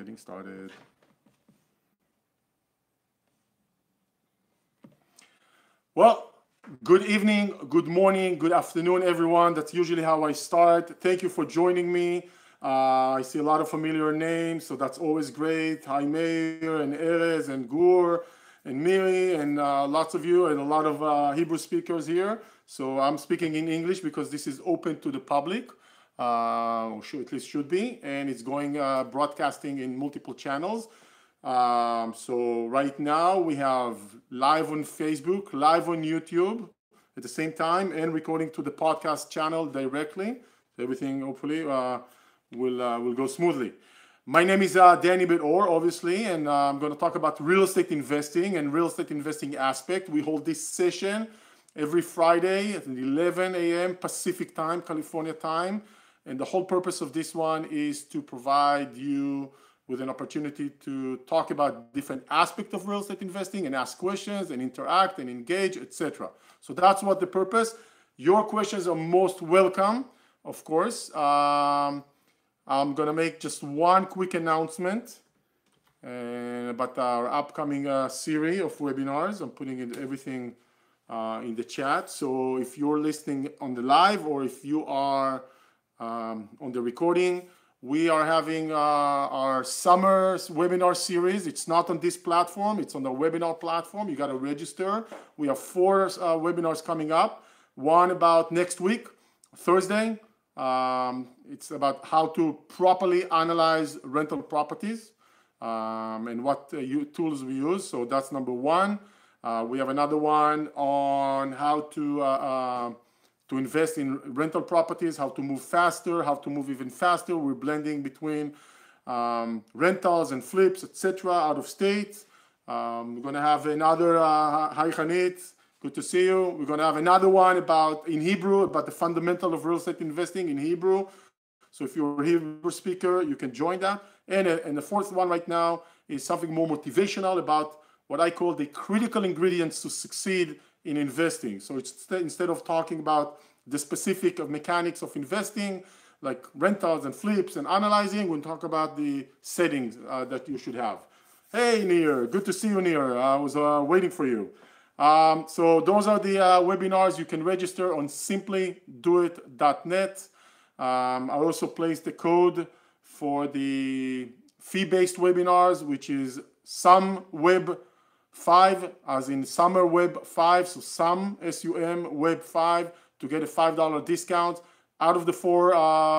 getting started. Well, good evening, good morning, good afternoon, everyone. That's usually how I start. Thank you for joining me. I see a lot of familiar names, so that's always great. Hi, Meir and Erez and Gur and Miri and lots of you and a lot of Hebrew speakers here. So I'm speaking in English because this is open to the public, or at least should be, and it's going broadcasting in multiple channels. So right now we have live on Facebook, live on YouTube at the same time, and recording to the podcast channel directly. Everything hopefully will go smoothly. My name is Danny Beit-Or, obviously, and I'm going to talk about real estate investing and real estate investing aspect. We hold this session every Friday at 11 a.m. Pacific time, California time. And the whole purpose of this one is to provide you with an opportunity to talk about different aspects of real estate investing and ask questions and interact and engage, etc. So that's what the purpose. Your questions are most welcome, of course. I'm going to make just one quick announcement about our upcoming series of webinars. I'm putting everything in the chat. So if you're listening on the live or if you are on the recording, we are having our summer webinar series. It's not on this platform. It's on the webinar platform. You got to register. We have 4 webinars coming up. One about next week, Thursday. It's about how to properly analyze rental properties and what tools we use. So that's number 1. We have another one on how to invest in rental properties, how to move faster, how to move even faster. We're blending between rentals and flips, etc. out of state. We're going to have another, hi Hanit, good to see you. We're going to have another one in Hebrew, about the fundamental of real estate investing in Hebrew. So if you're a Hebrew speaker, you can join that. And the 4th one right now is something more motivational about what I call the critical ingredients to succeed in investing. So it's instead of talking about the specific mechanics of investing, like rentals and flips and analyzing, we'll talk about the settings that you should have. Hey, Nir, good to see you, Nir. I was waiting for you. So those are the webinars. You can register on simplydoit.net. I also placed the code for the fee-based webinars, which is SumWeb 5, as in Summer Web 5, so Sum, S-U-M, Web 5, to get a $5 discount. Out of the 4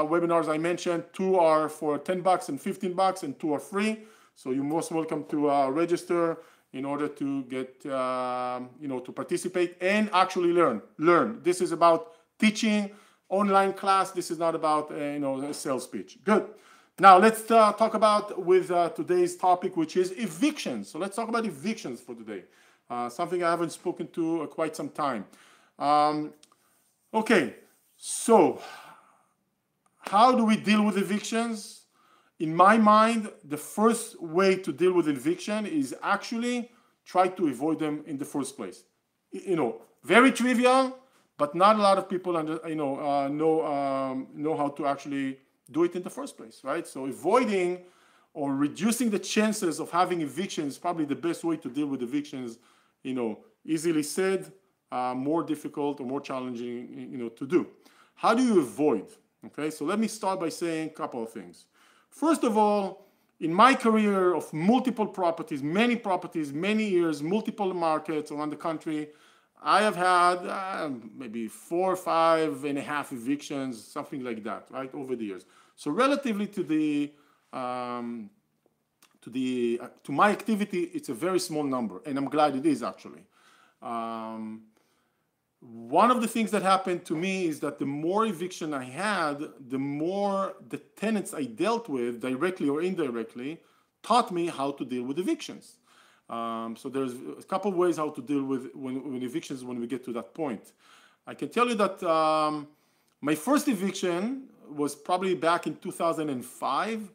webinars I mentioned, 2 are for $10 and $15, and 2 are free. So you're most welcome to register in order to get, to participate and actually learn. This is about teaching, online class. This is not about, a sales pitch. Good. Now let's talk about with today's topic, which is evictions. So let's talk about evictions for today. Something I haven't spoken to quite some time. Okay, so how do we deal with evictions? In my mind, the first way to deal with eviction is actually try to avoid them in the first place. Very trivial, but not a lot of people know how to actually do it in the first place, right? So avoiding or reducing the chances of having evictions is probably the best way to deal with evictions. Easily said, more difficult or more challenging, to do. How do you avoid? Okay, so let me start by saying a couple of things. First of all, in my career of multiple properties, many years, multiple markets around the country, I have had maybe 4 or 5.5 evictions, something like that, right, over the years. So relatively to my activity, it's a very small number, and I'm glad it is actually. One of the things that happened to me is that the more eviction I had, the more the tenants I dealt with, directly or indirectly, taught me how to deal with evictions. So there's a couple of ways how to deal with when evictions when we get to that point. I can tell you that my first eviction was probably back in 2005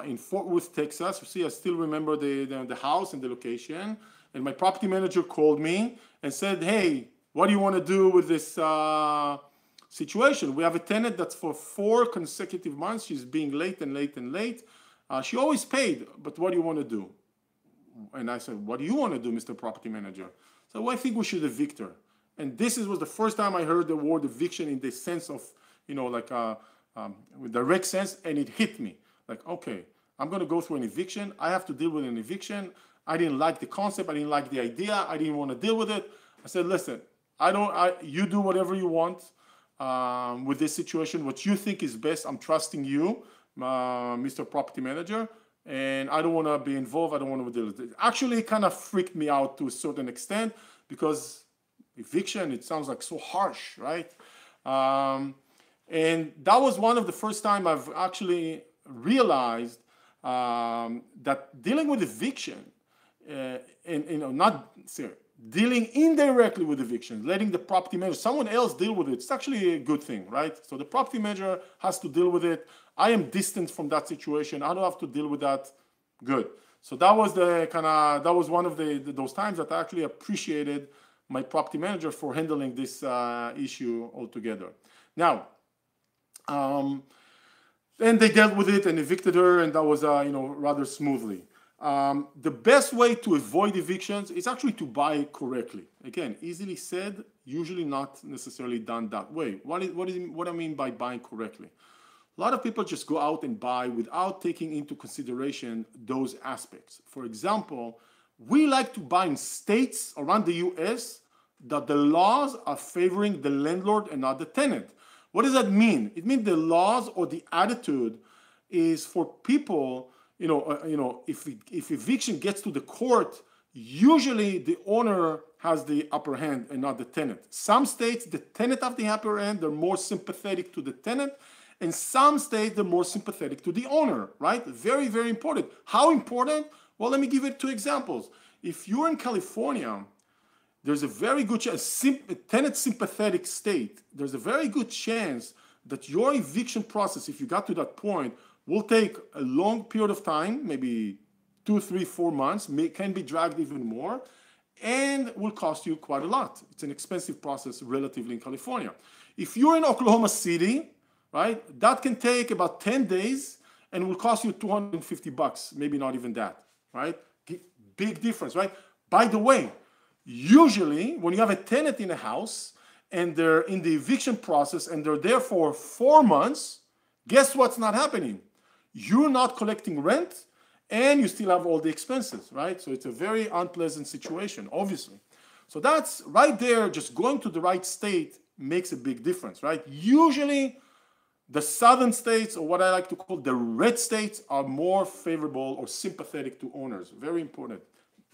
in Fort Worth, Texas. You see, I still remember the house and the location. And my property manager called me and said, hey, what do you want to do with this situation? We have a tenant that's for 4 consecutive months. She's being late and late and late. She always paid, but what do you want to do? And I said, what do you want to do, Mr. Property Manager? So well, I think we should evict her. And this was the first time I heard the word eviction in the sense of, like with direct sense, and it hit me. Like, okay, I'm going to go through an eviction. I have to deal with an eviction. I didn't like the concept. I didn't like the idea. I didn't want to deal with it. I said, listen, you do whatever you want with this situation, what you think is best. I'm trusting you, Mr. Property Manager, and I don't want to be involved. I don't want to deal with it. Actually, it kind of freaked me out to a certain extent because eviction, it sounds like so harsh, right? And that was one of the first time I've actually realized that dealing with eviction, dealing indirectly with eviction, letting the property manager, someone else deal with it, it's actually a good thing, right? So the property manager has to deal with it. I am distant from that situation. I don't have to deal with that. Good. So that was one of those times that I actually appreciated my property manager for handling this issue altogether. Now, and they dealt with it and evicted her, and that was rather smoothly. The best way to avoid evictions is actually to buy correctly. Again, easily said, usually not necessarily done that way. What I mean by buying correctly? A lot of people just go out and buy without taking into consideration those aspects. For example, we like to buy in states around the US that the laws are favoring the landlord and not the tenant. What does that mean? It means the laws or the attitude is for people, if eviction gets to the court, usually the owner has the upper hand and not the tenant. Some states, the tenant have the upper hand, they're more sympathetic to the tenant. And some states, they're more sympathetic to the owner, right? Very, very important. How important? Well, let me give you 2 examples. If you're in California, there's a very good chance, tenant sympathetic state, there's a very good chance that your eviction process, if you got to that point, will take a long period of time, maybe 2, 3, 4 months, can be dragged even more, and will cost you quite a lot. It's an expensive process relatively in California. If you're in Oklahoma City, right, that can take about 10 days and will cost you $250, maybe not even that, right? Big difference, right? By the way, usually when you have a tenant in a house and they're in the eviction process and they're there for 4 months, guess what's not happening? You're not collecting rent and you still have all the expenses, right? So it's a very unpleasant situation, obviously. So that's right there, just going to the right state makes a big difference, right? Usually the southern states, or what I like to call the red states, are more favorable or sympathetic to owners. Very important.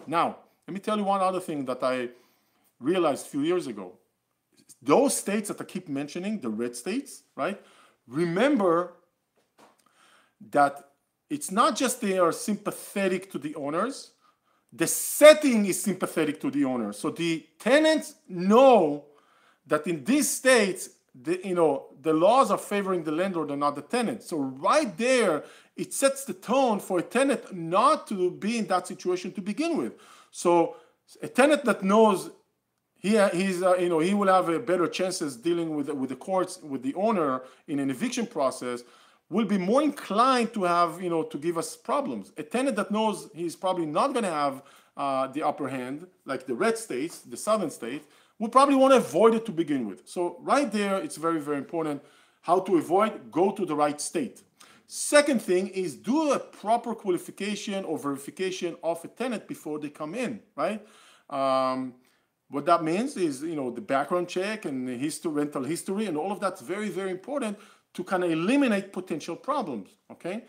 Now, let me tell you one other thing that I realized a few years ago. Those states that I keep mentioning, the red states, right? Remember that it's not just they are sympathetic to the owners, the setting is sympathetic to the owner. So the tenants know that in these states, the laws are favoring the landlord and not the tenant. So right there, it sets the tone for a tenant not to be in that situation to begin with. So a tenant that knows he will have better chances dealing with the courts, with the owner in an eviction process, will be more inclined to have, to give us problems. A tenant that knows he's probably not going to have the upper hand, like the red states, the southern states, will probably want to avoid it to begin with. So right there, it's very, very important how to avoid, go to the right state. Second thing is do a proper qualification or verification of a tenant before they come in, right? What that means is, the background check and the rental history and all of that's very, very important to kind of eliminate potential problems, okay?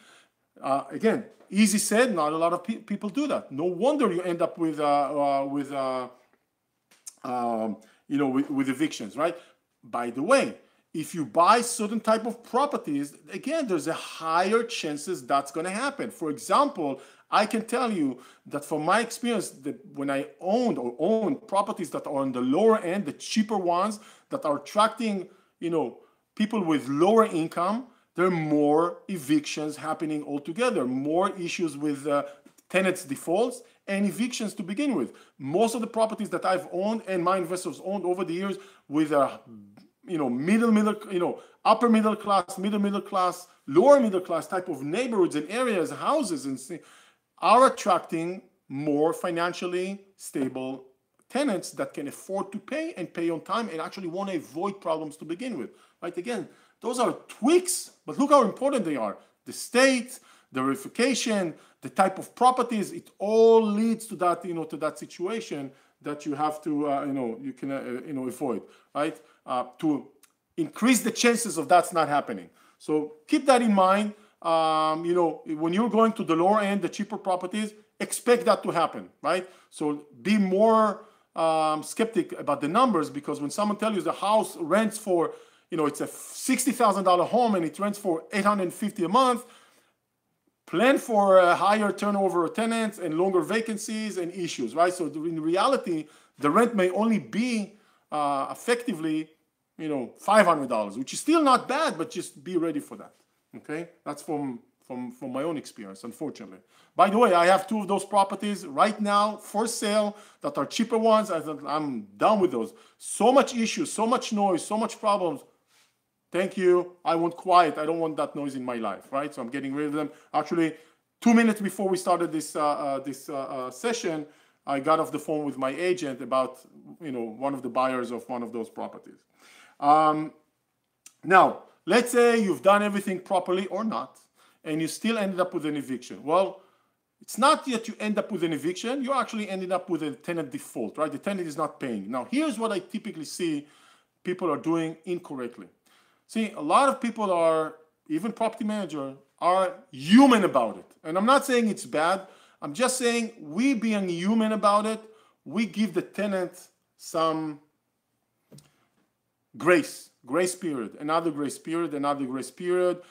Again, easy said, not a lot of people do that. No wonder you end up with evictions, right? By the way, if you buy certain type of properties, again, there's a higher chances that's going to happen. For example, I can tell you that from my experience, that when I own properties that are on the lower end, the cheaper ones that are attracting, people with lower income, there are more evictions happening altogether, more issues with tenants defaults and evictions to begin with. Most of the properties that I've owned and my investors owned over the years with upper middle class, middle class lower middle class type of neighborhoods and areas, houses, and are attracting more financially stable tenants that can afford to pay and pay on time and actually want to avoid problems to begin with, right? Again, those are tweaks, but look how important they are. The state, the verification, the type of properties, it all leads to that, to that situation that you have to, you can, avoid, right? To increase the chances of that's not happening. So keep that in mind. When you're going to the lower end, the cheaper properties, expect that to happen, right? So be more skeptic about the numbers, because when someone tells you the house rents for, it's a $60,000 home and it rents for $850 a month, plan for a higher turnover of tenants and longer vacancies and issues, right? So in reality, the rent may only be effectively, $500, which is still not bad, but just be ready for that. Okay, that's from my own experience, unfortunately. By the way, I have 2 of those properties right now for sale that are cheaper ones. I'm done with those. So much issues, so much noise, so much problems. Thank you. I want quiet. I don't want that noise in my life, right? So I'm getting rid of them. Actually, 2 minutes before we started this session, I got off the phone with my agent about one of the buyers of one of those properties. Now, let's say you've done everything properly or not, and you still ended up with an eviction. Well, it's not that you end up with an eviction, you actually ended up with a tenant default, right? The tenant is not paying. Now, here's what I typically see people are doing incorrectly. See, a lot of people are, even property managers, are human about it. And I'm not saying it's bad. I'm just saying we being human about it, we give the tenant some grace period, another grace period, another grace period.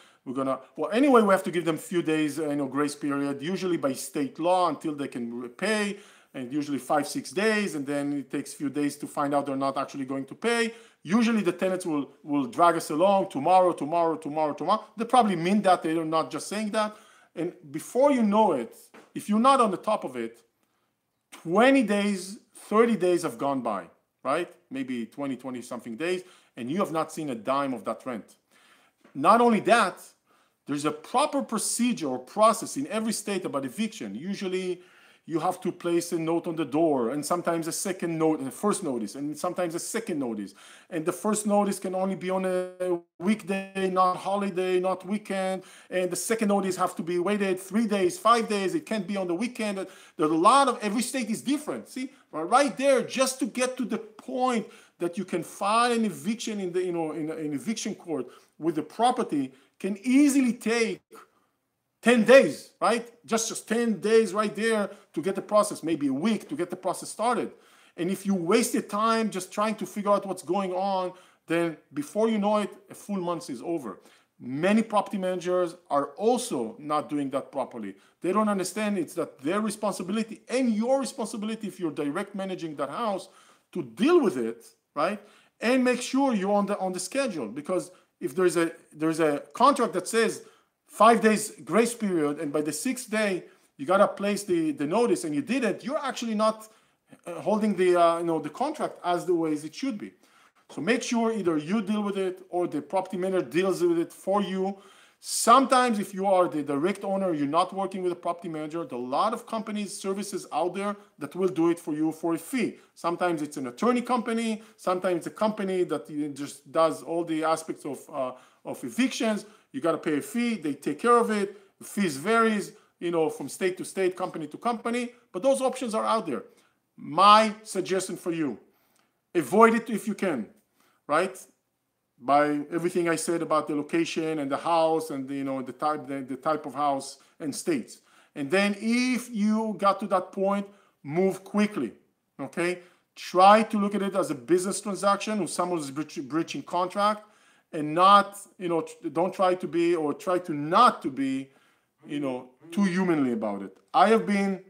Anyway, we have to give them a few days, grace period, usually by state law until they can pay, and usually 5-6 days, and then it takes a few days to find out they're not actually going to pay. Usually the tenants will drag us along tomorrow. They probably mean that, they're not just saying that. And before you know it, if you're not on the top of it, 20 days, 30 days have gone by, right? Maybe 20 something days, and you have not seen a dime of that rent. Not only that, there's a proper procedure or process in every state about eviction. Usually you have to place a note on the door, and sometimes a second note, a first notice, and sometimes a second notice. And the first notice can only be on a weekday, not holiday, not weekend. And the second notice have to be waited 3 days, 5 days. It can't be on the weekend. There's a lot of, every state is different. See, right there, just to get to the point that you can file an eviction in the, in an eviction court with the property can easily take 10 days, right? Just 10 days right there to get the process, maybe a week to get the process started. And if you wasted time just trying to figure out what's going on, then before you know it, a full month is over. Many property managers are also not doing that properly. They don't understand it's that their responsibility and your responsibility if you're direct managing that house to deal with it, right? And make sure you're on the schedule, because if there's a contract that says 5 days grace period, and by the 6th day you gotta place the notice, and you didn't, you're actually not holding the the contract as the way it should be. So make sure either you deal with it or the property manager deals with it for you. Sometimes if you are the direct owner, you're not working with a property manager, there are a lot of companies, services out there that will do it for you for a fee. Sometimes it's an attorney company, sometimes it's a company that just does all the aspects of evictions. You got to pay a fee, they take care of it. The fees varies, from state to state, company to company, but those options are out there. My suggestion for you, avoid it if you can, right? By everything I said about the location and the house and the type of house and states. And then if you got to that point, move quickly, okay? Try to look at it as a business transaction with someone who's breaching contract, and not, don't try to be, or try to not to be, too humanly about it. I have been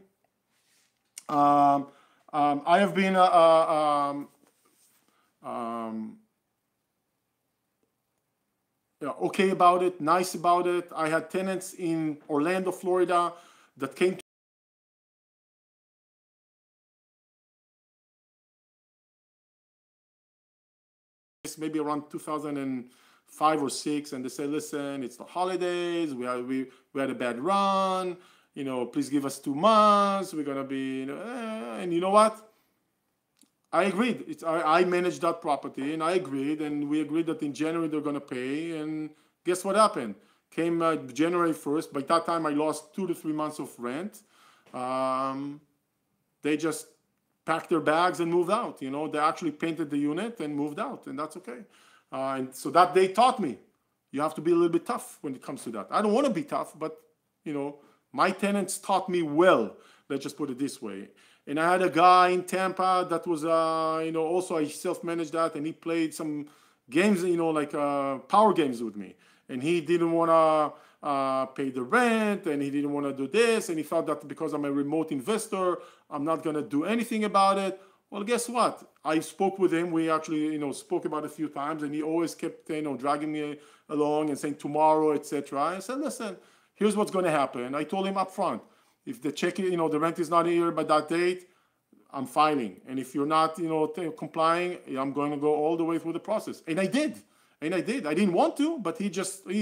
okay about it, nice about it. I had tenants in Orlando, Florida that came to maybe around 2005 5 or 6, and they say, listen, it's the holidays, we had a bad run, please give us 2 months, we're gonna be, and you know what? I agreed. I managed that property, and I agreed, and we agreed that in January they're gonna pay, and guess what happened? Came January 1st. By that time, I lost 2 to 3 months of rent. They just packed their bags and moved out. They actually painted the unit and moved out, and that's okay. And so that day taught me you have to be a little bit tough when it comes to that. I don't want to be tough, but my tenants taught me well. Let's just put it this way. And I had a guy in Tampa that was, also I self-managed that, and he played some games, like power games with me. And he didn't want to pay the rent, and he didn't want to do this, and he thought that because I'm a remote investor, I'm not going to do anything about it. Well, guess what? I spoke with him. We actually, spoke about it a few times, and he always kept, dragging me along and saying tomorrow, etc. I said, listen, here's what's going to happen. I told him up front, if the check, the rent is not here by that date, I'm filing. And if you're not, complying, I'm going to go all the way through the process. And I did. I didn't want to, but he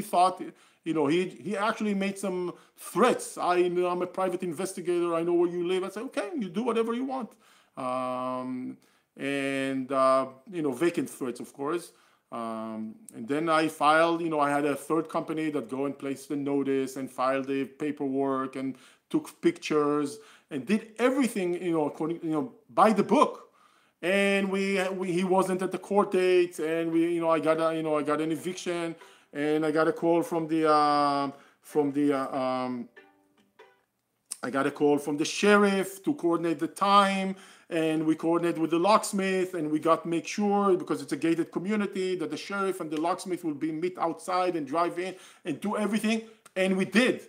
thought, he actually made some threats. I'm a private investigator. I know where you live. I said, okay, you do whatever you want. Vacant threats, of course. And then I filed, I had a third company that go and placed the notice and filed the paperwork and took pictures and did everything, according, by the book. And he wasn't at the court date, and I got an eviction, and I got a call from the sheriff to coordinate the time, and we coordinated with the locksmith, and we got to make sure, because it's a gated community, that the sheriff and the locksmith will meet outside and drive in and do everything, and we did.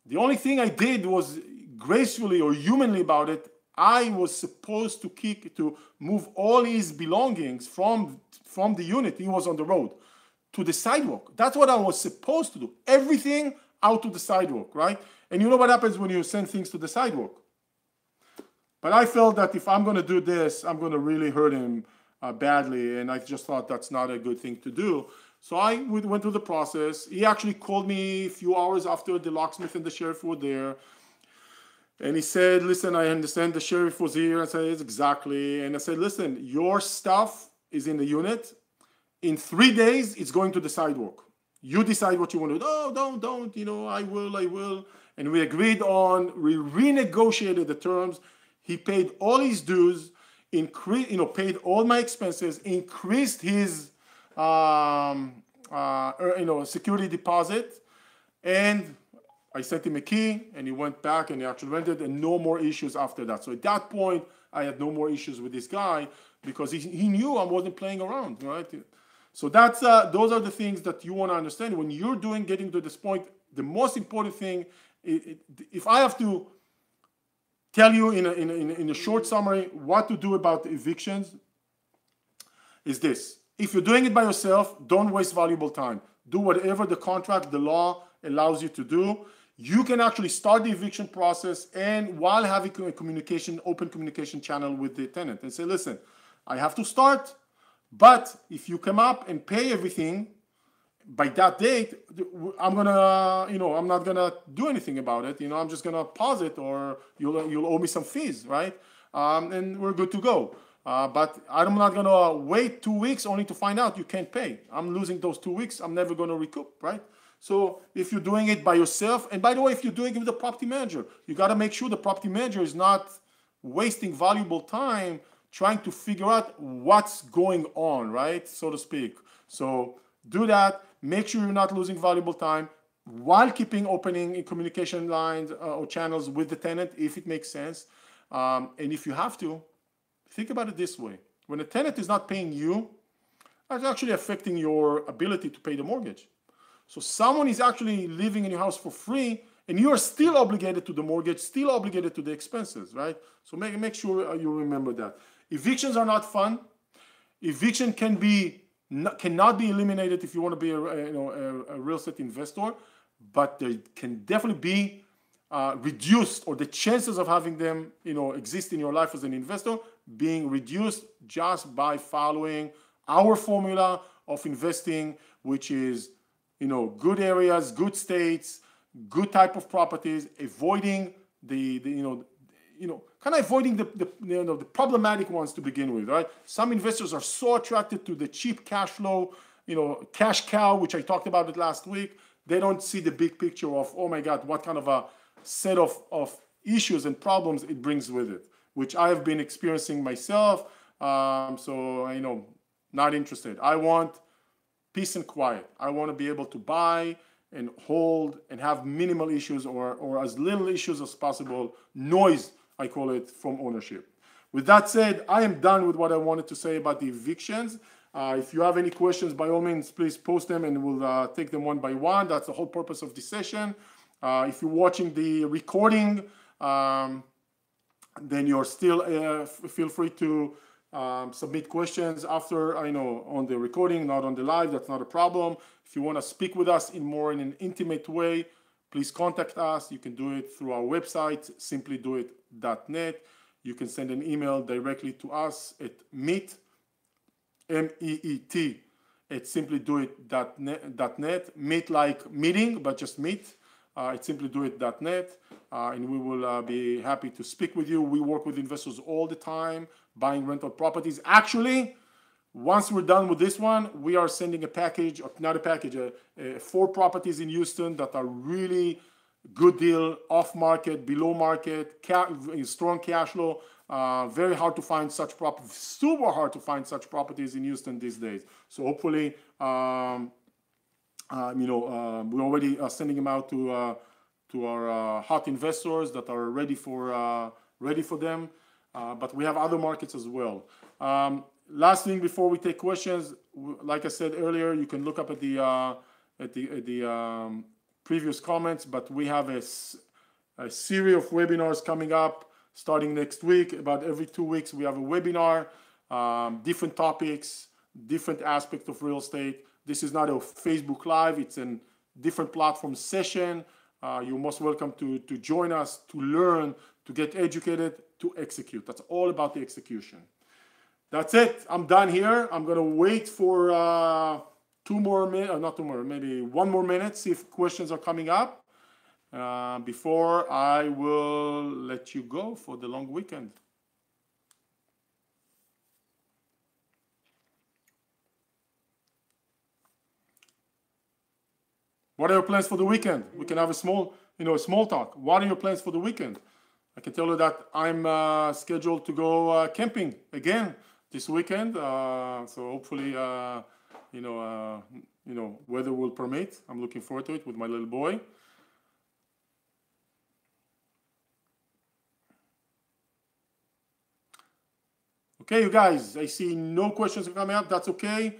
The only thing I did was gracefully or humanly about it. I was supposed to move all his belongings from the unit, he was on the road, to the sidewalk. That's what I was supposed to do. Everything out to the sidewalk, right? And you know what happens when you send things to the sidewalk? But I felt that if I'm going to do this, I'm going to really hurt him badly, and I just thought that's not a good thing to do. So I went through the process. He actually called me a few hours after the locksmith and the sheriff were there. And he said, listen, I understand the sheriff was here. I said, yes, exactly. And I said, listen, your stuff is in the unit. In 3 days, it's going to the sidewalk. You decide what you want to do. Oh, don't, I will. And we agreed we renegotiated the terms. He paid all his dues, paid all my expenses, increased his security deposit, and I sent him a key, and he went back and he actually rented, and no more issues after that. So at that point, I had no more issues with this guy because he knew I wasn't playing around, right? So that's those are the things that you want to understand when you're getting to this point. The most important thing, if I have to tell you in a short summary what to do about evictions, is this. If you're doing it by yourself, don't waste valuable time. Do whatever the contract, the law allows you to do. You can actually start the eviction process, and while having a open communication channel with the tenant, and say, listen, I have to start, but if you come up and pay everything by that date, I'm not gonna do anything about it. I'm just gonna pause it, or you'll owe me some fees, right? And we're good to go. But I'm not gonna wait 2 weeks only to find out you can't pay. I'm losing those 2 weeks. I'm never gonna recoup, right? So if you're doing it by yourself, and by the way, if you're doing it with the property manager, you got to make sure the property manager is not wasting valuable time trying to figure out what's going on, right? So to speak. So do that. Make sure you're not losing valuable time while keeping opening communication lines or channels with the tenant, if it makes sense. And if you have to, think about it this way. When a tenant is not paying you, that's actually affecting your ability to pay the mortgage. So someone is actually living in your house for free, and you are still obligated to the mortgage, still obligated to the expenses, right? So make sure you remember that. Evictions are not fun. Eviction cannot be eliminated if you want to be a real estate investor, but they can definitely be reduced, or the chances of having them exist in your life as an investor being reduced just by following our formula, of investing, which is, good areas, good states, good type of properties, avoiding kind of avoiding the problematic ones to begin with, right? Some investors are so attracted to the cheap cash flow, cash cow, which I talked about it last week. They don't see the big picture of, oh my God, what kind of a set of issues and problems it brings with it, which I have been experiencing myself. So, not interested. I want peace and quiet. I want to be able to buy and hold and have minimal issues or as little issues as possible. Noise, I call it, from ownership. With that said, I am done with what I wanted to say about the evictions. If you have any questions, by all means, please post them and we'll take them one by one. That's the whole purpose of this session. If you're watching the recording, then you're still feel free to submit questions after, on the recording, not on the live. That's not a problem. If you want to speak with us in an intimate way, please contact us. You can do it through our website, simplydoit.net. You can send an email directly to us at meet, MEET, at simplydoit.net. Meet like meeting, but just meet. At simplydoit.net, and we will be happy to speak with you. We work with investors all the time, buying rental properties. Actually, once we're done with this one, we are sending a package, not a package, 4 properties in Houston that are really good deal, off market, below market, strong cash flow. Very hard to find such properties, super hard to find such properties in Houston these days. So hopefully, we're already sending them out to our hot investors that are ready for them. But we have other markets as well. Last thing before we take questions, like I said earlier, you can look up at the previous comments. But we have a series of webinars coming up starting next week. About every 2 weeks, we have a webinar, different topics, different aspects of real estate. This is not a Facebook Live. It's a different platform session. You're most welcome to join us, to learn, to get educated, to execute. That's all about the execution. That's it. I'm done here. I'm going to wait for 2 more minutes, not 2 more, maybe 1 more minute, see if questions are coming up before I will let you go for the long weekend. What are your plans for the weekend? We can have a small talk. What are your plans for the weekend? I can tell you that I'm scheduled to go camping again this weekend. So hopefully, weather will permit. I'm looking forward to it with my little boy. Okay, you guys, I see no questions coming up. That's okay.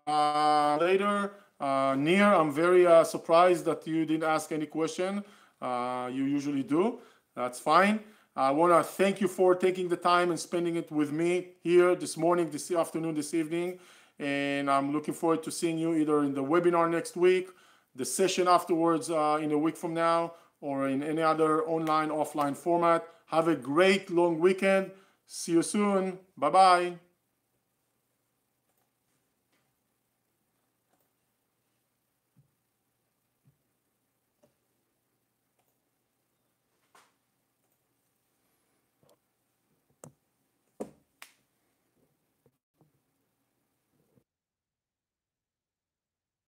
Later. Nir, I'm very surprised that you didn't ask any question. You usually do. That's fine. I want to thank you for taking the time and spending it with me here this morning, this afternoon, this evening. And I'm looking forward to seeing you either in the webinar next week, the session afterwards in a week from now, or in any other online, offline format. Have a great long weekend. See you soon. Bye-bye.